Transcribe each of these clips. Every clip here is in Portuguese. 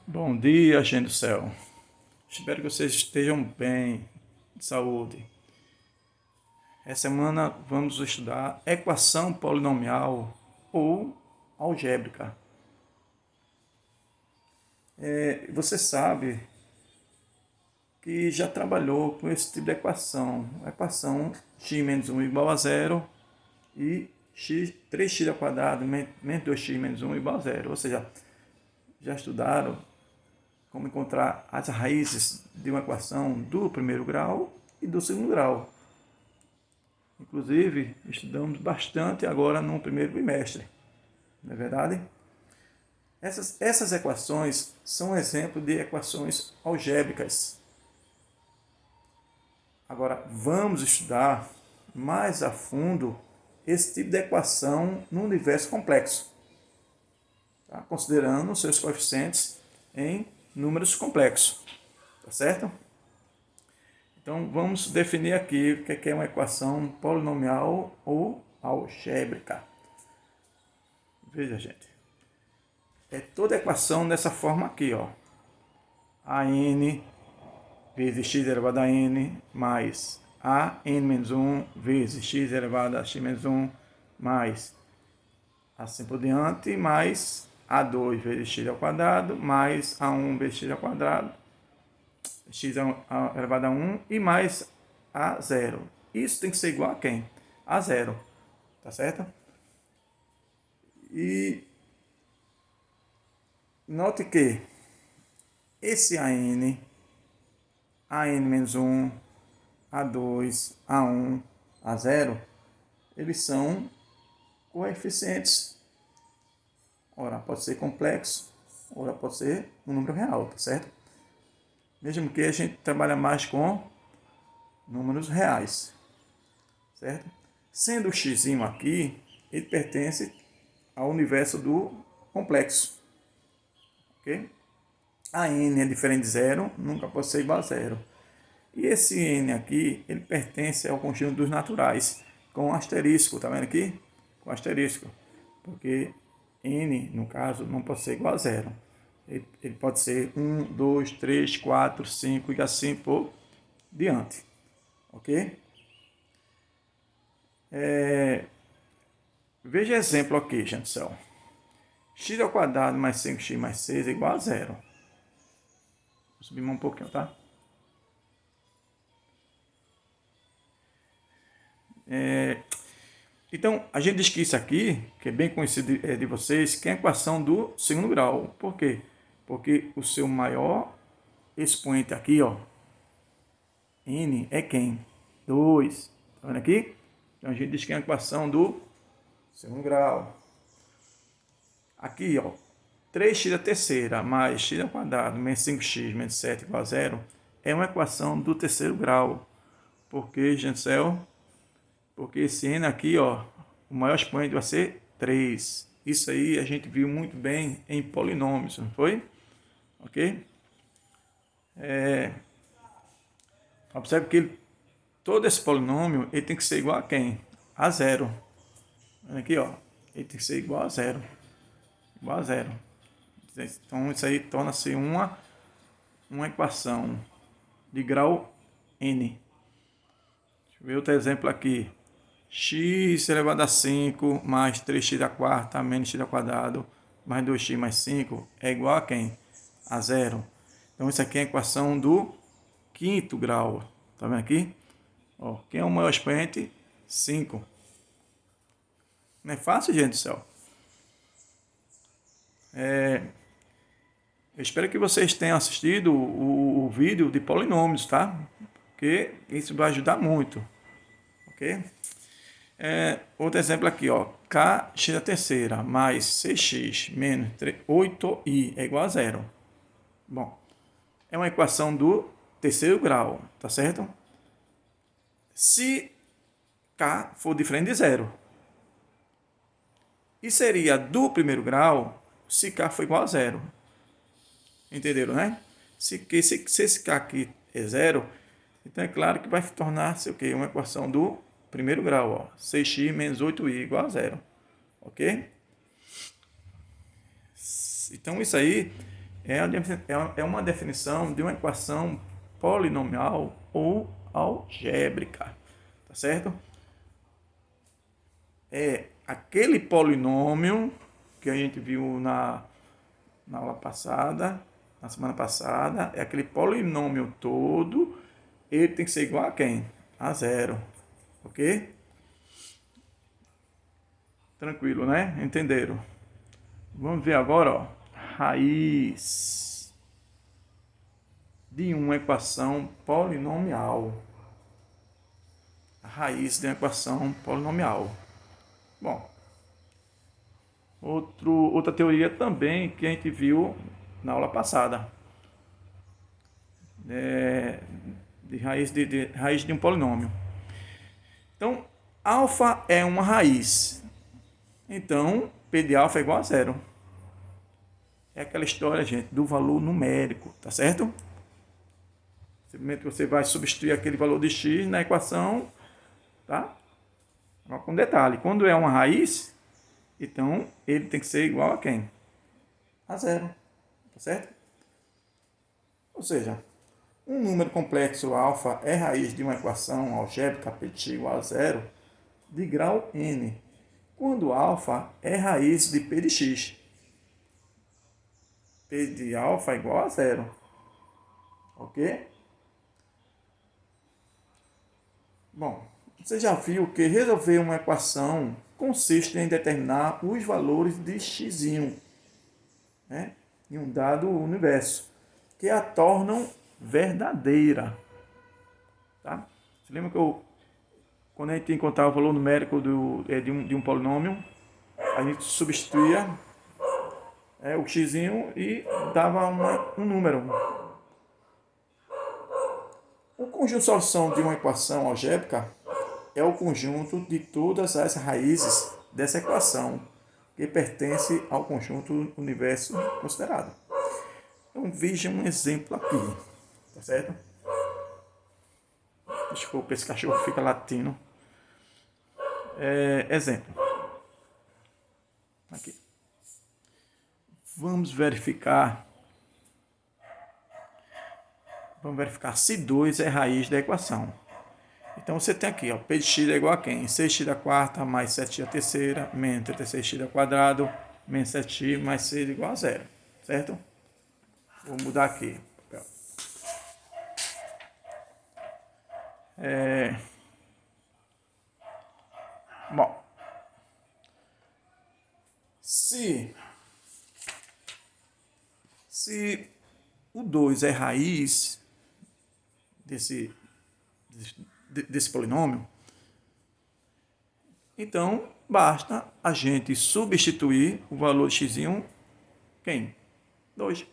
Bom dia, gente do céu. Espero que vocês estejam bem, de saúde. Essa semana vamos estudar equação polinomial ou algébrica. Você sabe que já trabalhou com esse tipo de equação. A equação x menos 1 igual a zero e 3x ao quadrado menos 2x menos 1 igual a zero. Ou seja, já estudaram como encontrar as raízes de uma equação do primeiro grau e do segundo grau. Inclusive, estudamos bastante agora no primeiro bimestre, não é verdade? Essas equações são um exemplo de equações algébricas. Agora, vamos estudar mais a fundo esse tipo de equação no universo complexo, tá? Considerando seus coeficientes em números complexos, tá certo? Então, vamos definir aqui o que é uma equação polinomial ou algébrica. Veja, gente. É toda equação dessa forma aqui, ó. A n vezes x elevado a n mais a n menos 1 vezes x elevado a x menos 1 mais assim por diante, mais a2 vezes x ao quadrado mais a1 vezes x ao quadrado, x elevado a 1 e mais a 0. Isso tem que ser igual a quem? A 0, tá certo? E note que esse AN menos 1, A2, A1, A0, eles são coeficientes. Ora, pode ser complexo, ora pode ser um número real, tá certo? Mesmo que a gente trabalhe mais com números reais, certo? Sendo o x aqui, ele pertence ao universo do complexo, ok? A n é diferente de zero, nunca pode ser igual a zero. E esse n aqui, ele pertence ao conjunto dos naturais, com asterisco, tá vendo aqui? Com asterisco, porque n, no caso, não pode ser igual a zero. Ele pode ser 1, 2, 3, 4, 5 e assim por diante, ok? Veja exemplo aqui, gente do céu. X ao quadrado mais 5x mais 6 é igual a zero. Vou subir um pouquinho, tá? Então, a gente diz que isso aqui, que é bem conhecido de vocês, que é a equação do segundo grau. Por quê? Porque o seu maior expoente aqui, ó, n, é quem? 2. Tá vendo aqui? Então, a gente diz que é a equação do segundo grau. Aqui, ó, 3x à terceira mais x ao quadrado menos 5x menos 7 igual a zero é uma equação do terceiro grau. Por quê, gente do céu? Porque esse n aqui, ó, o maior expoente vai ser 3. Isso aí a gente viu muito bem em polinômios, não foi? Ok? Observe que todo esse polinômio ele tem que ser igual a quem? A zero. Aqui, ó, ele tem que ser igual a zero. Igual a zero. Então, isso aí torna-se uma equação de grau n. Deixa eu ver outro exemplo aqui. X elevado a 5 mais 3x à quarta menos x ao quadrado mais 2x mais 5 é igual a quem? A zero. Então, isso aqui é a equação do quinto grau. Tá vendo aqui? Ó, quem é o maior expoente? 5. Não é fácil, gente do céu? Eu espero que vocês tenham assistido o vídeo de polinômios, tá? Porque isso vai ajudar muito. Ok? Outro exemplo aqui, ó. Kx à terceira mais 6x menos 8i é igual a zero. Bom, é uma equação do terceiro grau, tá certo? Se k for diferente de zero. E seria do primeiro grau se k for igual a zero. Entenderam, né? Se esse k aqui é zero, então é claro que vai tornar-se o quê? Uma equação do primeiro grau, ó. 6x menos 8i igual a zero. Ok? Então isso aí é uma definição de uma equação polinomial ou algébrica, tá certo? É aquele polinômio que a gente viu na aula passada, na semana passada, é aquele polinômio todo, ele tem que ser igual a quem? A zero, ok? Tranquilo, né? Entenderam? Vamos ver agora, ó, raiz de uma equação polinomial. A raiz de uma equação polinomial. Bom, outra teoria também que a gente viu na aula passada. De raiz de um polinômio. Então, alfa é uma raiz. Então, P de alfa é igual a zero. É aquela história, gente, do valor numérico, tá certo? Simplesmente você vai substituir aquele valor de x na equação, tá? Agora, com detalhe, quando é uma raiz, então ele tem que ser igual a quem? A zero, tá certo? Ou seja, um número complexo alfa é raiz de uma equação algébrica P de x igual a zero de grau n, quando alfa é raiz de P de x. P de alfa é igual a zero. Ok? Bom, você já viu que resolver uma equação consiste em determinar os valores de x, né, em um dado universo, que a tornam verdadeira. Tá? Você lembra que quando a gente encontrava o valor numérico de um polinômio, a gente substituía o x e dava um número. O conjunto de solução de uma equação algébrica é o conjunto de todas as raízes dessa equação, que pertence ao conjunto universo considerado. Então veja um exemplo aqui, tá certo? Desculpa, esse cachorro fica latindo. Exemplo. Aqui. Vamos verificar se 2 é raiz da equação. Então você tem aqui, ó, P de x é igual a quem? 6x da quarta mais 7x da terceira, menos 36x ao quadrado, menos 7x mais 6 igual a zero, certo? Vou mudar aqui. Bom, se o 2 é raiz desse polinômio, então basta a gente substituir o valor de x, quem? 2.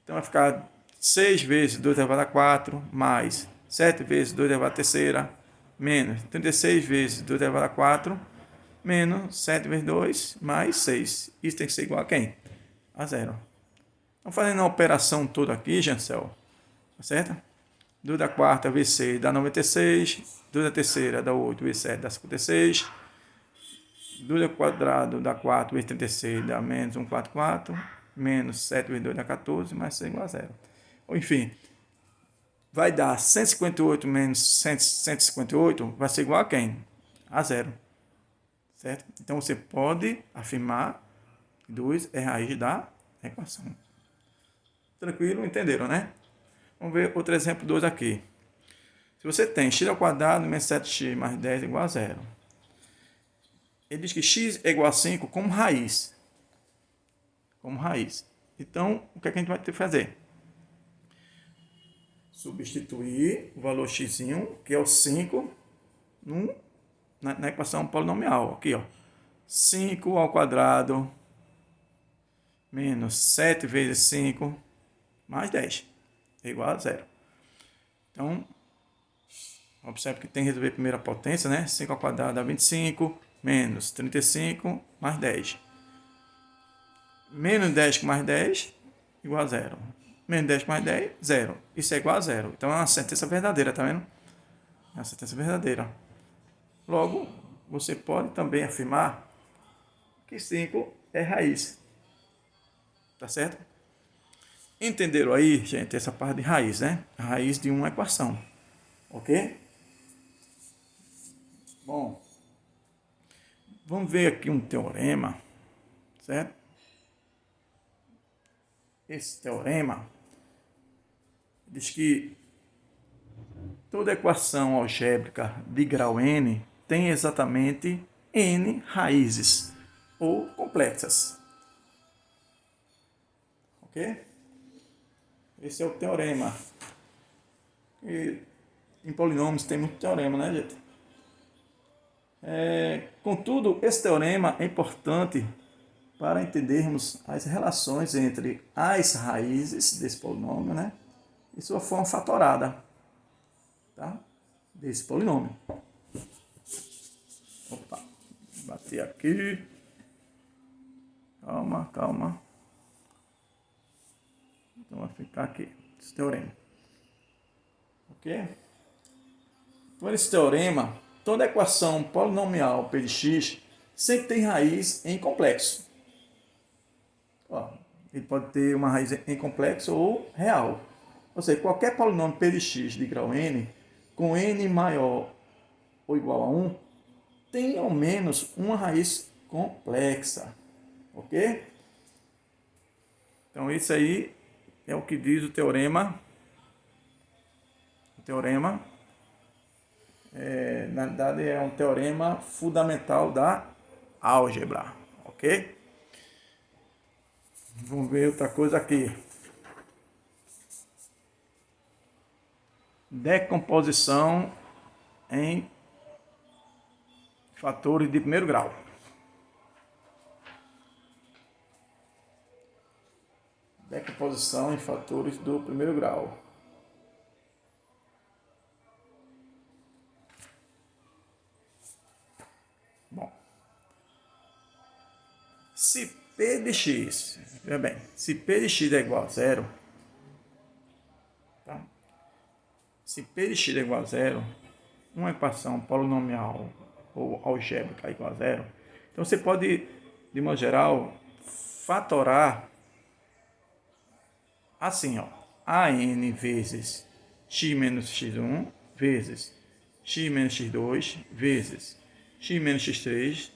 Então vai ficar 6 vezes 2 elevado a 4, mais 7 vezes 2 elevado a terceira, menos 36 vezes 2 elevado a 4, menos 7 vezes 2, mais 6. Isso tem que ser igual a quem? A zero. Então, fazendo a operação toda aqui, Jancel, tá certo? 2 da quarta vezes 6 dá 96, 2 da terceira dá 8 vezes 7 dá 56, 2 ao quadrado dá 4 vezes 36 dá menos 144, menos 7 vezes 2 dá 14, mais 6 igual a zero. Enfim, vai dar 158 menos 158, vai ser igual a quem? A zero. Certo? Então você pode afirmar que 2 é raiz da equação. Tranquilo? Entenderam, né? Vamos ver outro exemplo 2 aqui. Se você tem x ao quadrado menos 7x mais 10 igual a zero. Ele diz que x é igual a 5 como raiz. Como raiz. Então, o que, é que a gente vai ter que fazer? Substituir o valor x, que é o 5, na equação polinomial. Aqui, ó. 5 ao quadrado menos 7 vezes 5 mais 10 é igual a zero. Então, observe que tem que resolver a primeira potência, né? 5 ao quadrado dá 25, menos 35 mais 10. Menos 10 com mais 10 igual a zero. Menos 10 mais 10, zero. Isso é igual a zero. Então é uma sentença verdadeira, tá vendo? É uma sentença verdadeira. Logo, você pode também afirmar que 5 é raiz. Tá certo? Entenderam aí, gente, essa parte de raiz, né? A raiz de uma equação. Ok? Bom, vamos ver aqui um teorema, certo? Esse teorema diz que toda equação algébrica de grau n tem exatamente n raízes ou complexas. Ok? Esse é o teorema. E em polinômios tem muito teorema, né, gente? Contudo, esse teorema é importante para entendermos as relações entre as raízes desse polinômio, né, e sua forma fatorada, tá, desse polinômio. Opa, bati aqui. Calma, calma. Então vai ficar aqui esse teorema. Ok? Por esse teorema, toda equação polinomial P de x sempre tem raiz em complexo. Ó, ele pode ter uma raiz em complexo ou real. Ou seja, qualquer polinômio P de x de grau n, com n maior ou igual a 1, tem ao menos uma raiz complexa. Ok? Então, isso aí é o que diz o teorema. O teorema, na verdade, é um teorema fundamental da álgebra. Ok? Vamos ver outra coisa aqui. Decomposição em fatores de primeiro grau. Decomposição em fatores do primeiro grau. Bom, se P de x, veja bem, se P de x é igual a zero, tá? Se P de x é igual a zero, uma equação polinomial ou algébrica é igual a zero, então você pode, de modo geral, fatorar assim, ó, an vezes x menos x1 vezes x menos x2 vezes x menos x3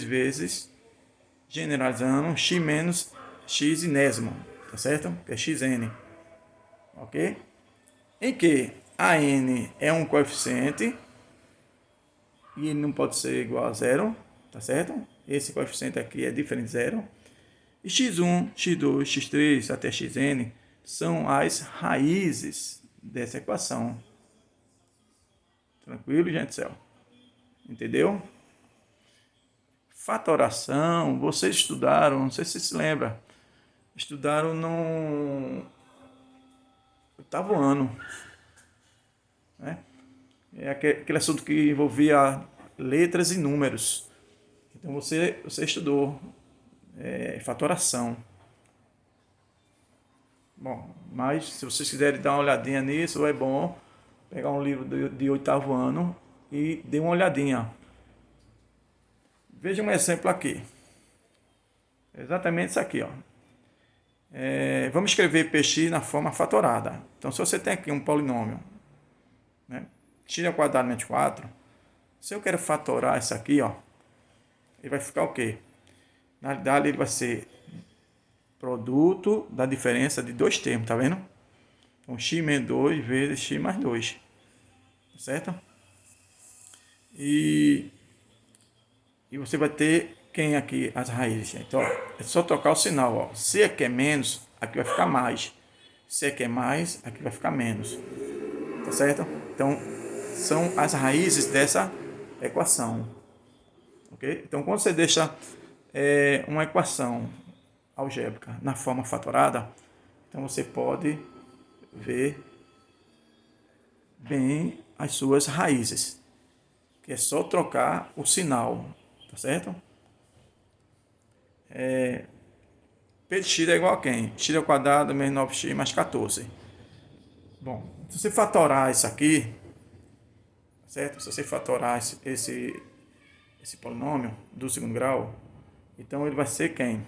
vezes, generalizando, x menos x inésimo, tá certo? Que é xn, ok? Em que a n é um coeficiente e ele não pode ser igual a zero, tá certo? Esse coeficiente aqui é diferente de zero. E x1, x2, x3 até xn são as raízes dessa equação. Tranquilo, gente do céu? Entendeu? Fatoração, vocês estudaram, não sei se se lembra, estudaram no oitavo ano, né? É aquele assunto que envolvia letras e números. Então você estudou fatoração. Bom, mas se vocês quiserem dar uma olhadinha nisso, é bom pegar um livro de oitavo ano e dê uma olhadinha. Veja um exemplo aqui. Exatamente isso aqui, ó. Vamos escrever px na forma fatorada. Então, se você tem aqui um polinômio, né, x ao quadrado menos 4, se eu quero fatorar isso aqui, ó, ele vai ficar o quê? Na realidade, ele vai ser produto da diferença de dois termos, tá vendo? Então, x menos 2 vezes x mais 2. Certo? E você vai ter quem aqui? As raízes. Então, ó, é só trocar o sinal. Ó. Se aqui é menos, aqui vai ficar mais. Se aqui é mais, aqui vai ficar menos. Tá certo? Então, são as raízes dessa equação. Ok? Então, quando você deixa uma equação algébrica na forma fatorada, então você pode ver bem as suas raízes, que é só trocar o sinal, tá certo? P de x é igual a quem? X ao quadrado menos 9x mais 14. Bom, se você fatorar isso aqui, certo? Se você fatorar esse polinômio do segundo grau, então ele vai ser quem?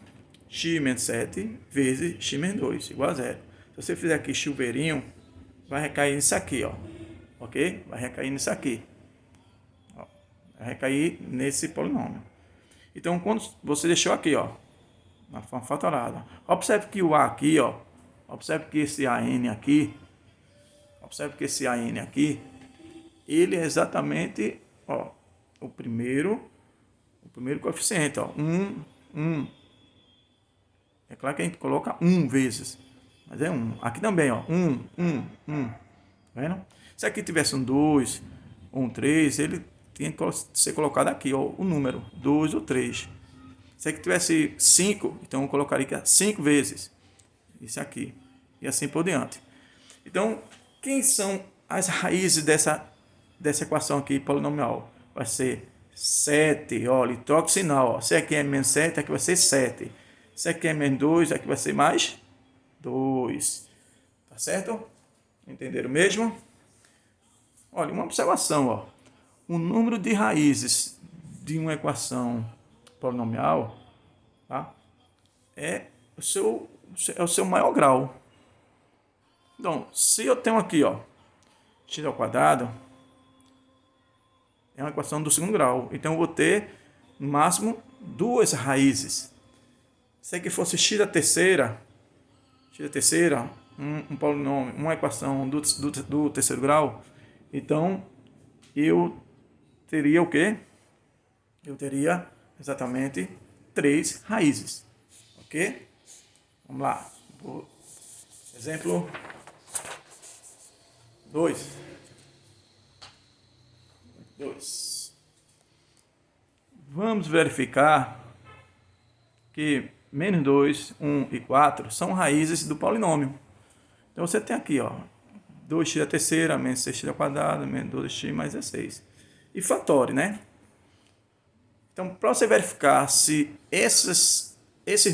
x menos 7 vezes x menos 2, igual a zero. Se você fizer aqui chuveirinho, vai recair nisso aqui, ó. Ok? Vai recair nisso aqui. Ó, vai recair nesse polinômio. Então, quando você deixou aqui, ó, na forma fatorada, observe que o A aqui, ó, observe que esse AN aqui, ele é exatamente, ó, o primeiro coeficiente, ó, 1. É claro que a gente coloca 1 vezes, mas é 1. Aqui também, ó, 1. Tá vendo? Se aqui tivesse um 2, um 3, ele tinha que ser colocado aqui, ó, o número 2 ou 3. Se aqui tivesse 5, então eu colocaria aqui 5 vezes isso aqui, e assim por diante. Então, quem são as raízes dessa equação aqui polinomial? Vai ser 7, olha, troca o sinal, ó. Se aqui é menos 7, aqui vai ser 7. Se aqui é menos 2, aqui vai ser mais 2. Tá certo? Entenderam mesmo? Olha, uma observação, ó. O número de raízes de uma equação polinomial, tá? É o seu maior grau. Então, se eu tenho aqui, ó, x ao quadrado, é uma equação do segundo grau. Então, eu vou ter, no máximo, 2 raízes. Se aqui fosse x da terceira, um polinômio, uma equação do terceiro grau, então, eu teria o quê? Eu teria exatamente 3 raízes. Ok? Vamos lá. Exemplo 2. Vamos verificar que menos 2, 1 e 4 são raízes do polinômio. Então você tem aqui, ó, 2x à terceira, menos 6x ao quadrado, menos 12x mais 16. E fatore, né? Então, para você verificar se esses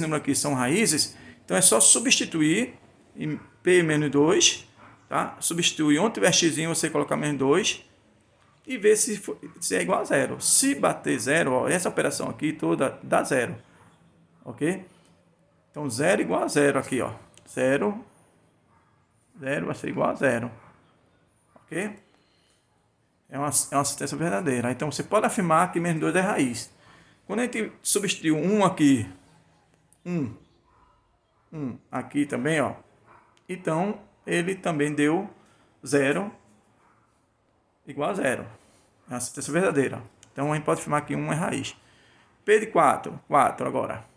números aqui são raízes, então é só substituir em p menos 2, tá? Substituir onde tiver x, você colocar menos 2 e ver se é igual a zero. Se bater zero, ó, essa operação aqui toda dá zero. Ok? Então, 0 igual a zero aqui, ó. 0 vai ser igual a zero. Ok? É uma sentença verdadeira. Então, você pode afirmar que menos 2 é raiz. Quando a gente substituiu 1 aqui, 1 aqui também, ó. Então, ele também deu 0 igual a zero. É uma sentença verdadeira. Então, a gente pode afirmar que 1 é raiz. P de 4 agora.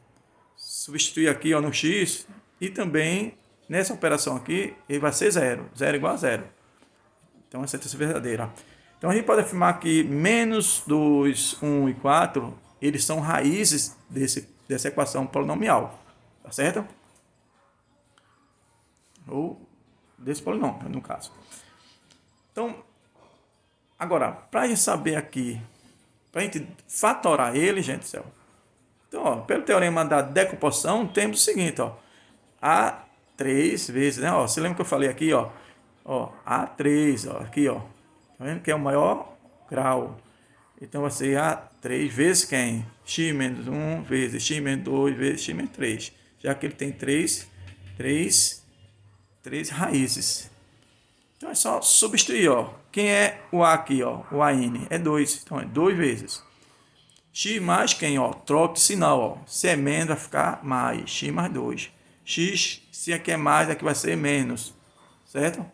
Substituir aqui, ó, no x e também nessa operação aqui, ele vai ser 0. 0 igual a zero. Então, é uma sentença verdadeira. Então, a gente pode afirmar que menos 2, 1 e 4, eles são raízes dessa equação polinomial. Tá certo? Ou desse polinômio, no caso. Então, agora, para a gente saber aqui, para a gente fatorar ele, gente do céu. Então, ó, pelo teorema da decomposição, temos o seguinte, ó. A 3 vezes, né? Ó, você lembra que eu falei aqui, ó? Ó, A3, ó, aqui, ó. Tá vendo que é o maior grau. Então, vai ser A3 vezes quem? X menos 1 vezes x menos 2 vezes x menos 3. Já que ele tem três raízes. Então, é só substituir, ó. Quem é o A aqui, ó? O AN é 2. Então, é 2 vezes. X mais quem, ó? Troca de sinal, ó. Se é menos, vai ficar mais. X mais 2. X, se aqui é mais, aqui vai ser menos. Certo?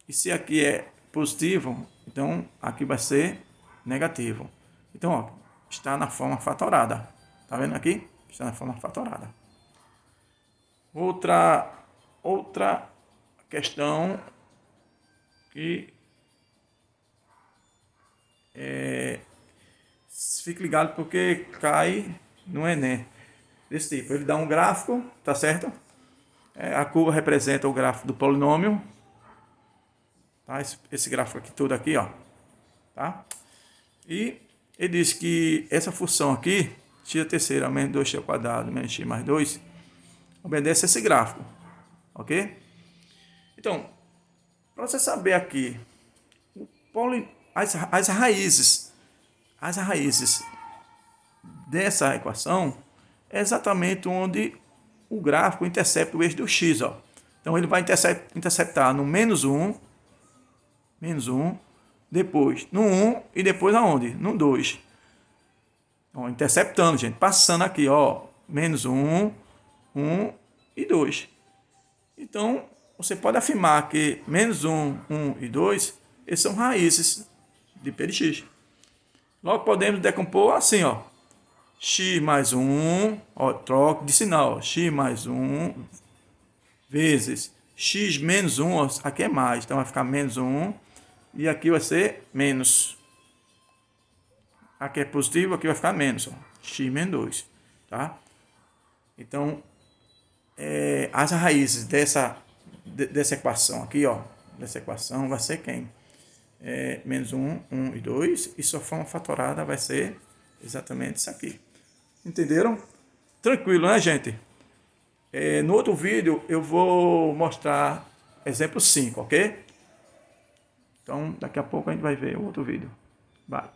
E se aqui é positivo, então aqui vai ser negativo. Então, ó, está na forma fatorada. Tá vendo aqui? Está na forma fatorada. Outra questão que fique ligado porque cai no Enem. Desse tipo. Ele dá um gráfico, tá certo? A curva representa o gráfico do polinômio. Tá? Esse gráfico aqui todo aqui, ó. Tá? E ele diz que essa função aqui, x à terceira menos 2x ao quadrado menos x mais 2, obedece a esse gráfico. Ok? Então, para você saber aqui as raízes dessa equação, é exatamente onde o gráfico intercepta o eixo do x, ó. Então ele vai interceptar no menos 1, depois no 1 e depois aonde? No 2. Ó, interceptando, gente, passando aqui, ó, menos 1, 1 e 2. Então, você pode afirmar que menos 1, 1 e 2, eles são raízes de p de x. Logo podemos decompor assim, ó. X mais 1, ó, troca de sinal, ó, x mais 1 vezes x menos 1, ó, aqui é mais, então vai ficar menos 1, e aqui vai ser menos. Aqui é positivo, aqui vai ficar menos, ó, x menos 2, tá? Então, as raízes dessa equação aqui, ó, dessa equação vai ser quem? Menos 1, 1 e 2, e sua forma fatorada vai ser exatamente isso aqui. Entenderam? Tranquilo, né, gente? No outro vídeo eu vou mostrar exemplo 5, ok? Então, daqui a pouco a gente vai ver o outro vídeo. Vai.